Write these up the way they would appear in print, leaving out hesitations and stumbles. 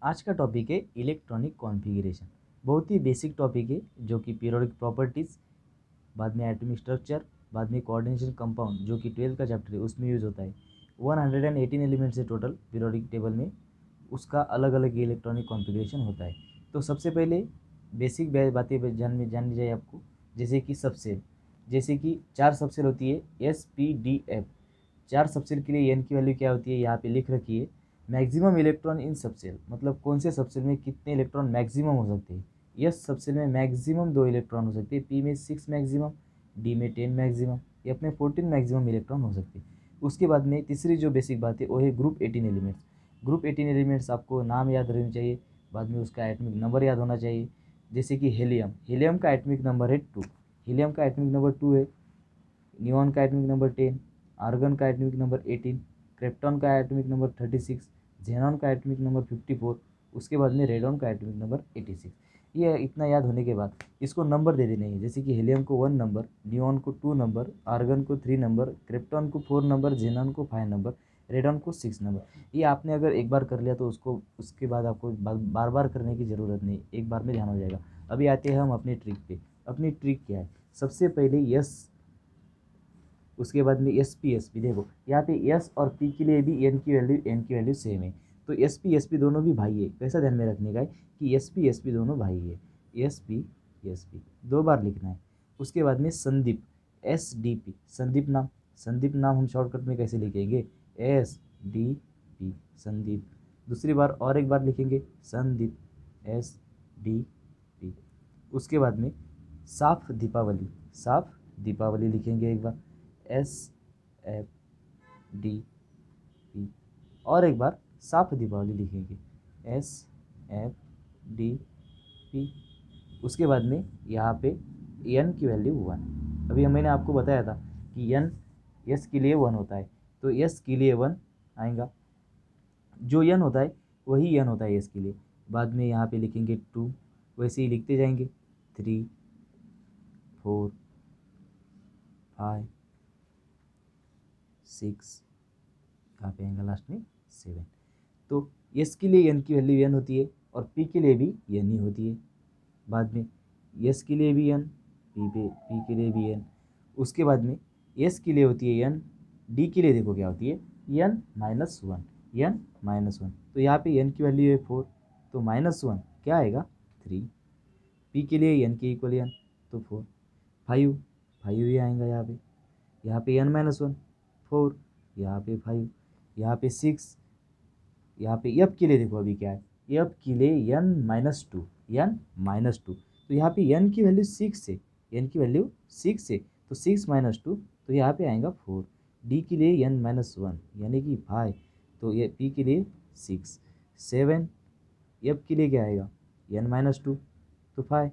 आज का टॉपिक है इलेक्ट्रॉनिक कॉन्फ़िगरेशन। बहुत ही बेसिक टॉपिक है जो कि पीरियोडिक प्रॉपर्टीज़, बाद में एटॉमिक स्ट्रक्चर, बाद में कोऑर्डिनेशन कंपाउंड जो कि 12 का चैप्टर है उसमें यूज़ होता है। 118 एलिमेंट्स है टोटल पीरियोडिक टेबल में, उसका अलग अलग इलेक्ट्रॉनिक कॉन्फ़िगरेशन होता है। तो सबसे पहले बेसिक बातें जाननी चाहिए आपको, जैसे कि सबसेल। जैसे कि 4 सबसेल होती है SPDF। 4 सबसेल के लिए n की वैल्यू क्या होती है यहाँ पे लिख रखी है। मैक्सिमम इलेक्ट्रॉन इन सबसेल, मतलब कौन से सबसेल में कितने इलेक्ट्रॉन मैक्सिमम हो सकते हैं। यस सबसेल में मैक्सिमम 2 इलेक्ट्रॉन हो सकते हैं, पी में 6 मैक्सिमम, डी में 10 मैक्सिमम, एफ में 14 मैक्सिमम इलेक्ट्रॉन हो सकते हैं। उसके बाद में तीसरी जो बेसिक बात है वो है ग्रुप 18 एलिमेंट्स। ग्रुप 18 एलिमेंट्स आपको नाम याद रहना चाहिए, बाद में उसका एटॉमिक नंबर याद होना चाहिए। जैसे कि हीलियम, हीलियम का एटॉमिक नंबर है 2, हीलियम का एटॉमिक नंबर 2 है। नियॉन का एटॉमिक नंबर 10, आर्गन का एटॉमिक नंबर 18, क्रिप्टॉन का एटॉमिक नंबर 36, जेनॉन का एटॉमिक नंबर 54, उसके बाद में रेडॉन का एटॉमिक नंबर 86। ये इतना याद होने के बाद इसको नंबर दे देने हैं, जैसे कि हीलियम को 1 नंबर, नियॉन को 2 नंबर, आर्गन को 3 नंबर, क्रिप्टॉन को 4 नंबर, जेनॉन को 5 नंबर, रेडॉन को 6 नंबर। ये आपने अगर एक बार कर लिया तो उसको उसके बाद आपको बार बार करने की ज़रूरत नहीं, एक बार में ध्यान हो जाएगा। अभी आते हैं हम अपनी ट्रिक पे। अपनी ट्रिक क्या है, सबसे पहले यस, उसके बाद में एस पी देखो यहाँ पे एस और पी के लिए भी एन की वैल्यू सेम है। तो एस पी दोनों भी भाई है। कैसा ध्यान में रखने का है कि एस पी दोनों भाई है। एस पी 2 बार लिखना है। उसके बाद में संदीप, SDP, संदीप नाम हम शॉर्टकट में कैसे लिखेंगे, SDP, संदीप। दूसरी बार और एक बार लिखेंगे संदीप, SDP। उसके बाद में साफ दीपावली लिखेंगे एक बार, SFDP। और एक बार साफ दीपावली लिखेंगे, SFDP। उसके बाद में यहाँ पे n की वैल्यू 1। अभी मैंने आपको बताया था कि n s के लिए 1 होता है, तो s के लिए 1 आएगा। जो n होता है वही n होता है s के लिए। बाद में यहाँ पे लिखेंगे 2, वैसे ही लिखते जाएंगे 3, 4, 5, 6, यहाँ पे आएगा लास्ट में 7। तो एस के लिए एन की वैल्यू एन होती है और पी के लिए भी एन ही होती है। बाद में एस के लिए भी एन, पी के लिए भी एन। उसके बाद में एस के लिए होती है एन, डी के लिए देखो क्या होती है n-1, n-1। तो यहाँ पे एन की वैल्यू है 4, तो -1 क्या आएगा 3। पी के लिए एन के इक्वल एन, तो 4, 5 ही आएगा यहाँ पे n-1 4, यहाँ पे 5, यहाँ पे 6। यहाँ पे एफ के लिए देखो अभी क्या है, एफ के लिए n-2, तो यहाँ पे n की वैल्यू 6 है, तो 6 - 2, तो यहाँ पे आएगा 4। डी के लिए n-1 यानी कि 5, तो ये पी के लिए 6, 7। एफ के लिए क्या आएगा n-2, तो 5।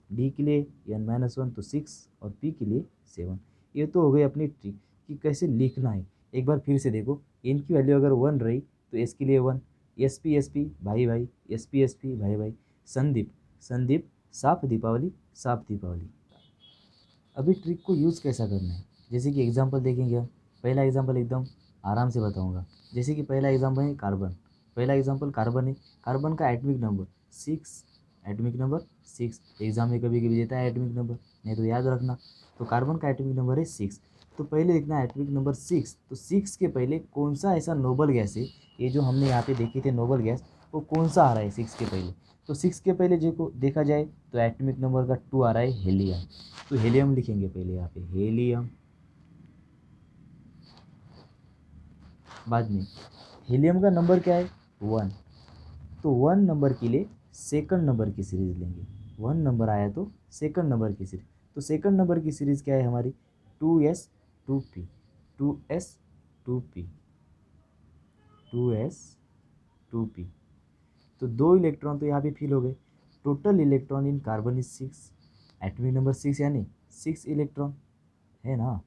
डी के लिए n-1 तो 6 और पी के लिए 7। ये तो हो गई अपनी ट्रिक कि कैसे लिखना है। एक बार फिर से देखो, एन की वैल्यू अगर 1 रही तो एस के लिए 1, एस पी भाई भाई, एस पी भाई भाई, संदीप साफ दीपावली। अभी ट्रिक को यूज़ कैसा करना है, जैसे कि एग्जांपल देखेंगे हम। पहला एग्जांपल एकदम आराम से बताऊंगा। जैसे कि पहला एग्जांपल है कार्बन, कार्बन का एटॉमिक नंबर 6, एग्जाम में कभी कभी देता है एटॉमिक नंबर, नहीं तो याद रखना। तो कार्बन का एटॉमिक नंबर है 6, तो पहले लिखना है एटॉमिक नंबर 6। तो 6 के पहले कौन सा ऐसा नोबल गैस है, ये जो हमने यहाँ पे देखे थे नोबल गैस, वो कौन सा आ रहा है 6 के पहले। तो 6 के पहले जो देखा जाए तो एटॉमिक नंबर का 2 आ रहा है हीलियम, तो हीलियम लिखेंगे पहले यहाँ पे हीलियम। बाद में हीलियम का नंबर क्या है 1, तो 1 नंबर के लिए सेकंड नंबर की सीरीज लेंगे। 1 नंबर आया तो सेकंड नंबर की सीरीज, तो सेकंड नंबर की सीरीज क्या है हमारी 2s 2p, 2s 2p, 2s 2p। तो 2 इलेक्ट्रॉन तो यहाँ पे फिल हो गए। Total electron in carbon is 6, atomic number 6 यानी 6 इलेक्ट्रॉन है ना।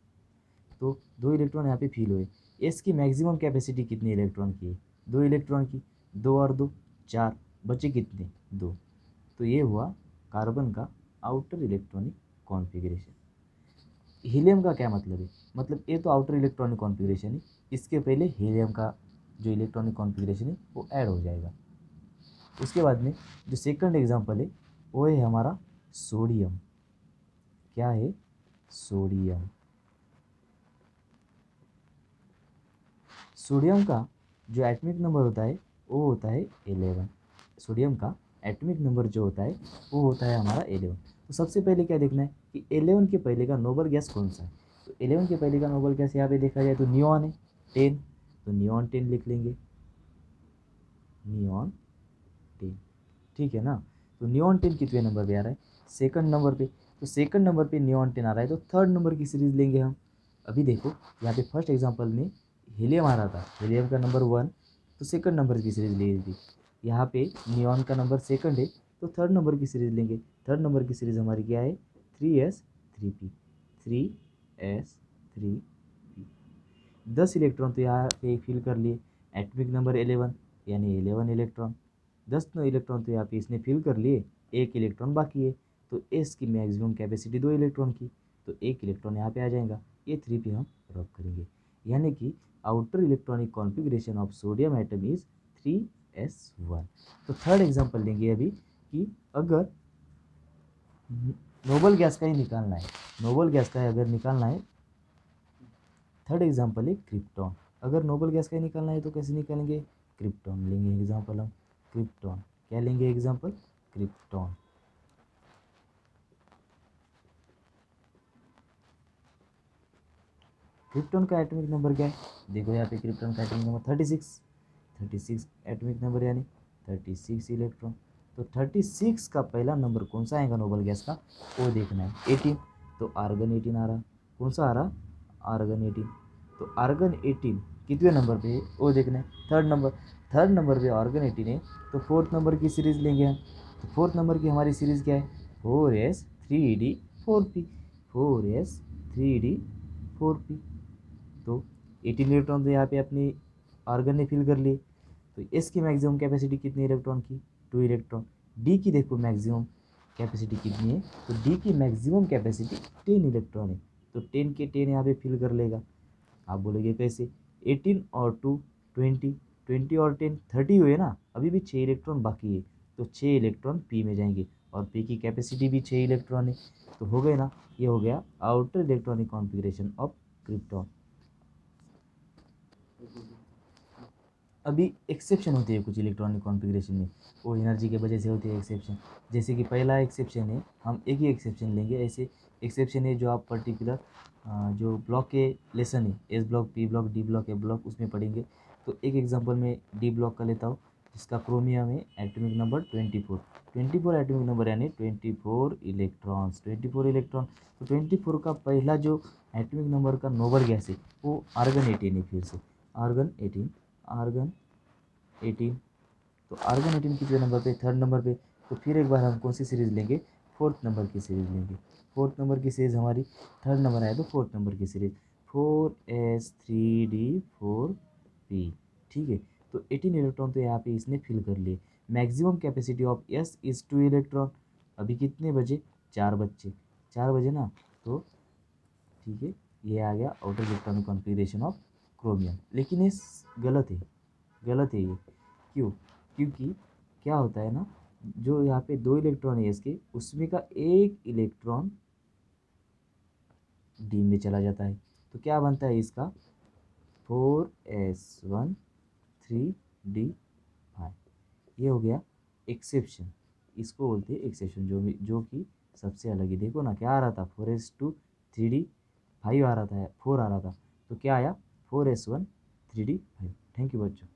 तो 2 इलेक्ट्रॉन यहाँ पे फिल हुए। एस की मैक्सिमम कैपेसिटी कितने इलेक्ट्रॉन की है, 2 इलेक्ट्रॉन की, 2 और 2 4, बचे कितने 2। तो ये हुआ कार्बन का आउटर इलेक्ट्रॉनिक कॉन्फ़िगरेशन। हीलियम का क्या मतलब है, मतलब ये तो आउटर इलेक्ट्रॉनिक कॉन्फ़िगरेशन है, इसके पहले हीलियम का जो इलेक्ट्रॉनिक कॉन्फ़िगरेशन है वो ऐड हो जाएगा। उसके बाद में जो सेकंड एग्जांपल है वो है हमारा सोडियम। क्या है? सोडियम। सोडियम का जो एटॉमिक नंबर होता है वो होता है 11। सोडियम का एटॉमिक नंबर जो होता है वो होता है हमारा 11। तो सबसे पहले क्या देखना है कि 11 के पहले का नोबल गैस कौन सा है। तो 11 के पहले का नोबल गैस यहाँ पे देखा जाए तो नियॉन है 10, तो नियॉन 10 लिख लेंगे, नियॉन 10। ठीक है ना। तो नियॉन 10 कितने नंबर पे आ रहा है? सेकंड नंबर पे। तो सेकंड नंबर पे नियॉन 10 आ रहा है तो थर्ड नंबर की सीरीज लेंगे हम। अभी देखो यहाँ पे फर्स्ट एग्जांपल में हीलियम आ रहा था, हीलियम का नंबर 1, तो सेकंड नंबर की सीरीज ले ली थी। यहाँ पे नियॉन का नंबर सेकंड है तो थर्ड नंबर की सीरीज लेंगे। थर्ड नंबर की सीरीज हमारी क्या है? 3s3p, 3s3p। 10 इलेक्ट्रॉन तो यहाँ पे फिल कर लिए, एटॉमिक नंबर 11 यानी 11 इलेक्ट्रॉन। 10 इलेक्ट्रॉन तो यहाँ पे इसने फिल कर लिए, एक इलेक्ट्रॉन बाकी है। तो एस की मैक्सिमम कैपेसिटी 2 इलेक्ट्रॉन की, तो एक इलेक्ट्रॉन यहाँ पे आ जाएगा, ये 3 पे हम रब करेंगे। यानी कि outer electronic configuration of sodium atom is 3s1। तो थर्ड एग्जांपल लेंगे अभी कि अगर नोबल गैस का ही निकालना है, नोबल गैस का अगर निकालना है, थर्ड एग्जांपल है क्रिप्टॉन। अगर नोबल गैस का ही निकालना है तो कैसे निकालेंगे? क्रिप्टॉन लेंगे एग्जांपल हम, क्रिप्टॉन। क्या लेंगे एग्जांपल? क्रिप्टॉन। क्रिप्टॉन का एटॉमिक नंबर क्या है? देखो यहाँ पे क्रिप्टॉन का एटॉमिक नंबर 36 एटॉमिक नंबर यानी 36 इलेक्ट्रॉन। तो 36 का पहला नंबर कौन सा आएगा नोबल गैस का, वो देखना है। 18, तो आर्गन 18 आ रहा। कौन सा आ रहा? आर्गन 18। तो आर्गन 18 कितने नंबर पे है वो देखना है, थर्ड नंबर। थर्ड नंबर पे आर्गन 18 है तो फोर्थ नंबर की सीरीज लेंगे हम। तो फोर्थ नंबर की हमारी सीरीज क्या है? 4s3d4p, 4s3d4p। तो 18 इलेक्ट्रॉन तो यहाँ पे अपनी आर्गन ने फिल कर लिए। तो एस की मैक्सिमम कैपेसिटी कितनी इलेक्ट्रॉन की? 2 इलेक्ट्रॉन। डी की देखो मैक्सिमम कैपेसिटी कितनी है, तो डी की मैक्सिमम कैपेसिटी 10 इलेक्ट्रॉन है। तो 10 के 10 यहाँ पे फिल कर लेगा। आप बोलेंगे कैसे? 18 और 2 20, 20 और 10 30 हुए ना, अभी भी 6 इलेक्ट्रॉन बाकी है। तो 6 इलेक्ट्रॉन पी में जाएंगे और पी की कैपेसिटी भी 6 इलेक्ट्रॉन है। तो हो गए ना, ये हो गया outer electronic configuration of krypton. अभी एक्सेप्शन होती है कुछ इलेक्ट्रॉनिक कॉन्फ़िगरेशन में, वो एनर्जी की वजह से होती है एक्सेप्शन। जैसे कि पहला एक्सेप्शन है, हम एक ही एक्सेप्शन लेंगे। ऐसे एक्सेप्शन है जो आप पर्टिकुलर जो ब्लॉक के लेसन है, s block, p block, d block, a block, उसमें पढ़ेंगे। तो एक एग्जांपल में डी ब्लॉक का लेता हूँ, जिसका क्रोमियम है एटॉमिक नंबर 24। 24 एटॉमिक नंबर यानी 24 इलेक्ट्रॉन्स, 24 इलेक्ट्रॉन। तो 24 का पहला जो एटॉमिक नंबर का नोबल गैस है वो आर्गन 18 है। फिर से आर्गन 18, आर्गन 18। तो आर्गन 18 कितने नंबर पे? थर्ड नंबर पे। तो फिर एक बार हम कौन सी सीरीज़ लेंगे? फोर्थ नंबर की सीरीज़ लेंगे। फोर्थ नंबर की सीरीज़ हमारी, थर्ड नंबर आया तो फोर्थ नंबर की सीरीज़ 4s3d4p। ठीक है। तो 18 इलेक्ट्रॉन तो यहाँ पे इसने फिल कर लिए। Maximum capacity of S is 2 electron. अभी कितने बजे? 4 बजे, 4 बजे ना। तो ठीक है, ये आ गया outer electronic configuration of chromium. लेकिन ये गलत है, गलत है ये। क्यों? क्योंकि क्या होता है ना, जो यहाँ पे 2 इलेक्ट्रॉन है इसके, उसमें का एक इलेक्ट्रॉन डी में चला जाता है। तो क्या बनता है इसका? 4s1 3d5। ये हो गया एक्सेप्शन। इसको बोलते हैं एक्सेप्शन, जो कि सबसे अलग है। देखो ना क्या आ रहा था, 4s2 3d5 आ रहा था, 4 आ रहा था। तो क्या आया? 4s1 3d5। थैंक यू बच्चों।